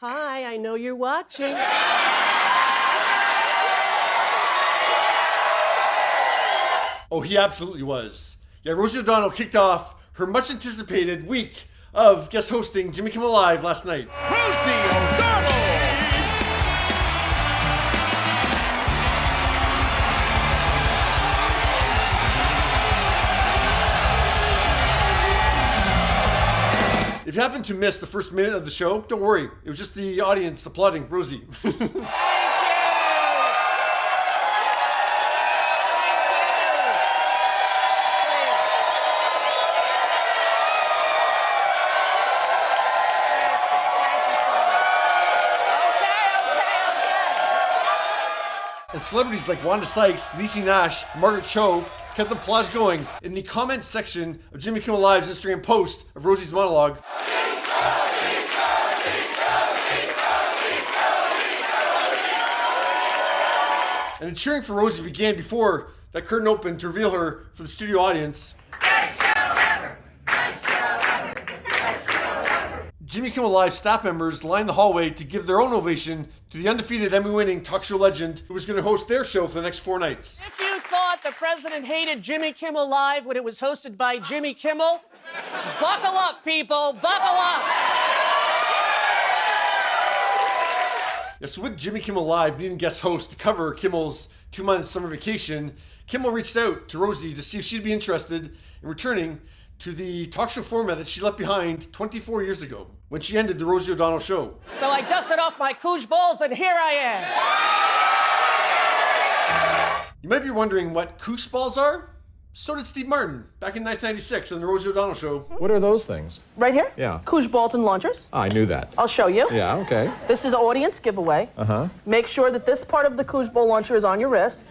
Hi, I know you're watching. Oh, he absolutely was. Yeah, Rosie O'Donnell kicked off her much-anticipated week of guest hosting Jimmy Kimmel Live last night. Rosie O'Donnell! If you happen to miss the first minute of the show, don't worry. It was just the audience applauding Rosie. And celebrities like Wanda Sykes, Niecy Nash, Margaret Cho kept the applause going in the comment section of Jimmy Kimmel Live's Instagram post of Rosie's monologue. And the cheering for Rosie began before that curtain opened to reveal her for the studio audience. Jimmy Kimmel Live staff members lined the hallway to give their own ovation to the undefeated Emmy-winning talk show legend who was going to host their show for the next 4 nights. If you thought the president hated Jimmy Kimmel Live when it was hosted by Jimmy Kimmel, buckle up, people, buckle up. Yeah, so with Jimmy Kimmel Live needing guest host to cover Kimmel's 2-month summer vacation, Kimmel reached out to Rosie to see if she'd be interested in returning to the talk show format that she left behind 24 years ago when she ended the Rosie O'Donnell show. So I dusted off my cooch balls and here I am. You might be wondering what koosh balls are. So did Steve Martin back in 1996 on the Rosie O'Donnell show. What are those things? Right here? Yeah. Cooch balls and launchers. I knew that. I'll show you. Yeah, okay. This is an audience giveaway. Uh-huh. Make sure that this part of the Cooch ball launcher is on your wrist.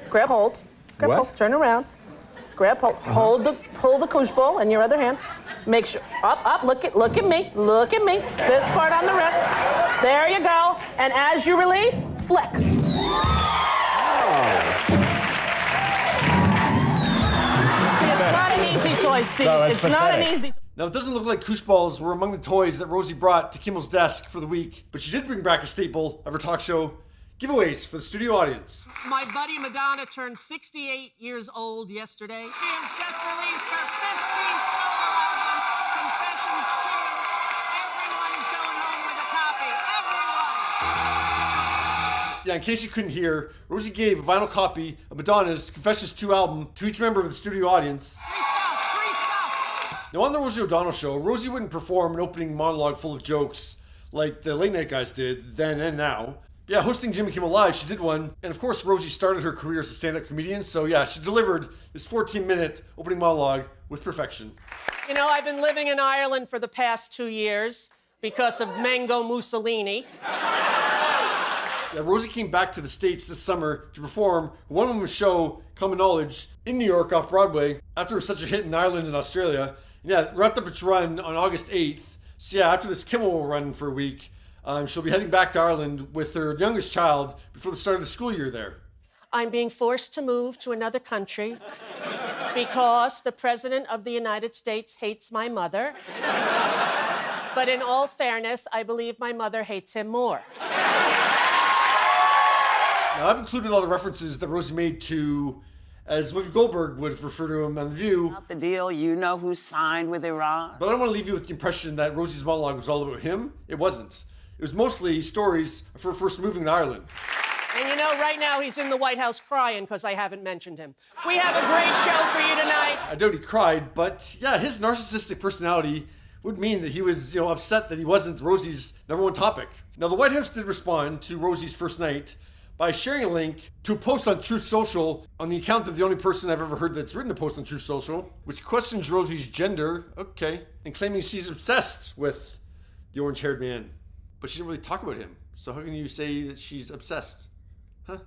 Grab hold. Grab What? hold. Turn around. Grab hold. Hold the Cooch ball in your other hand. Make sure. Up. Look at me. Look at me. This part on the wrist. There you go. And as you release, flex. It's not an easy choice, Steve. No, that's It's not an pathetic. easy. Now, it doesn't look like koosh balls were among the toys that Rosie brought to Kimmel's desk for the week, but she did bring back a staple of her talk show, giveaways for the studio audience. My buddy Madonna turned 68 years old yesterday. She has just released her 15th solo album, Confessions 2. Everyone is going home with a copy. Everyone! Yeah, in case you couldn't hear, Rosie gave a vinyl copy of Madonna's Confessions 2 album to each member of the studio audience. Free stuff! Now, on the Rosie O'Donnell show, Rosie wouldn't perform an opening monologue full of jokes like the late night guys did then and now. Yeah, hosting Jimmy Kimmel Live, she did one. And of course, Rosie started her career as a stand-up comedian. So yeah, she delivered this 14-minute opening monologue with perfection. You know, I've been living in Ireland for the past 2 years because of Mango Mussolini. Yeah, Rosie came back to the States this summer to perform a one-woman show, Common Knowledge, in New York off Broadway after it was such a hit in Ireland and Australia. And yeah, it wrapped up its run on August 8th. So yeah, after this Kimmel will run for a week, she'll be heading back to Ireland with her youngest child before the start of the school year there. I'm being forced to move to another country because the President of the United States hates my mother. But in all fairness, I believe my mother hates him more. Now, I've included all the references that Rosie made to, as Whoopi Goldberg would refer to him on The View. Not the deal you know who signed with Iran. But I don't want to leave you with the impression that Rosie's monologue was all about him. It wasn't. It was mostly stories of her first moving to Ireland. And you know, right now he's in the White House crying because I haven't mentioned him. We have a great show for you tonight. I doubt he cried, but yeah, his narcissistic personality would mean that he was, upset that he wasn't Rosie's #1 topic. Now, the White House did respond to Rosie's first night by sharing a link to a post on Truth Social on the account of the only person I've ever heard that's written a post on Truth Social, which questions Rosie's gender, and claiming she's obsessed with the orange-haired man. But she didn't really talk about him, so how can you say that she's obsessed? Huh?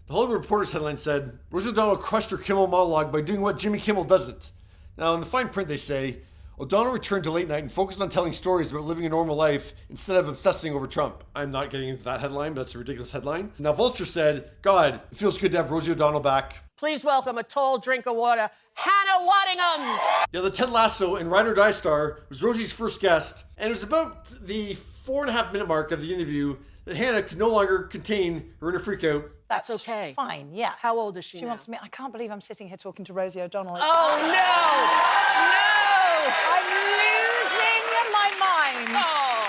The Hollywood Reporter's headline said, Rosie O'Donnell crushed her Kimmel monologue by doing what Jimmy Kimmel doesn't. Now, in the fine print, they say, O'Donnell returned to late night and focused on telling stories about living a normal life instead of obsessing over Trump. I'm not getting into that headline, but that's a ridiculous headline. Now, Vulture said, God, it feels good to have Rosie O'Donnell back. Please welcome a tall drink of water, Hannah Waddingham. Yeah, the Ted Lasso and Ride or Die star was Rosie's first guest, and it was about the 4.5-minute mark of the interview that Hannah could no longer contain her inner freakout. That's okay. Fine, yeah. How old is she She now? wants me. I can't believe I'm sitting here talking to Rosie O'Donnell. Oh, no! No! I'm losing my mind. Oh,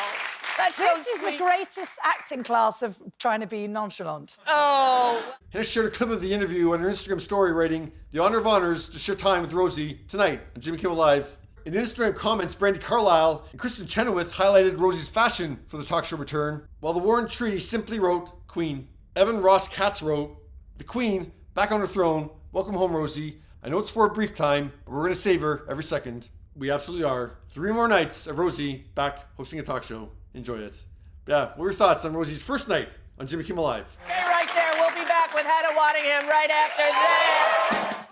that's This so is sweet. the greatest acting class of trying to be nonchalant. Oh. Hannah shared a clip of the interview on her Instagram story, writing, "The honor of honors to share time with Rosie tonight on Jimmy Kimmel Live." In Instagram comments, Brandy Carlisle and Kristen Chenoweth highlighted Rosie's fashion for the talk show return, while the Warren Tree simply wrote, "Queen." Evan Ross Katz wrote, "The Queen, back on her throne. Welcome home, Rosie. I know it's for a brief time, but we're going to savor every second." We absolutely are. 3 more nights of Rosie back hosting a talk show. Enjoy it. Yeah, what were your thoughts on Rosie's first night on Jimmy Kimmel Live? Stay right there. We'll be back with Hannah Waddingham right after this.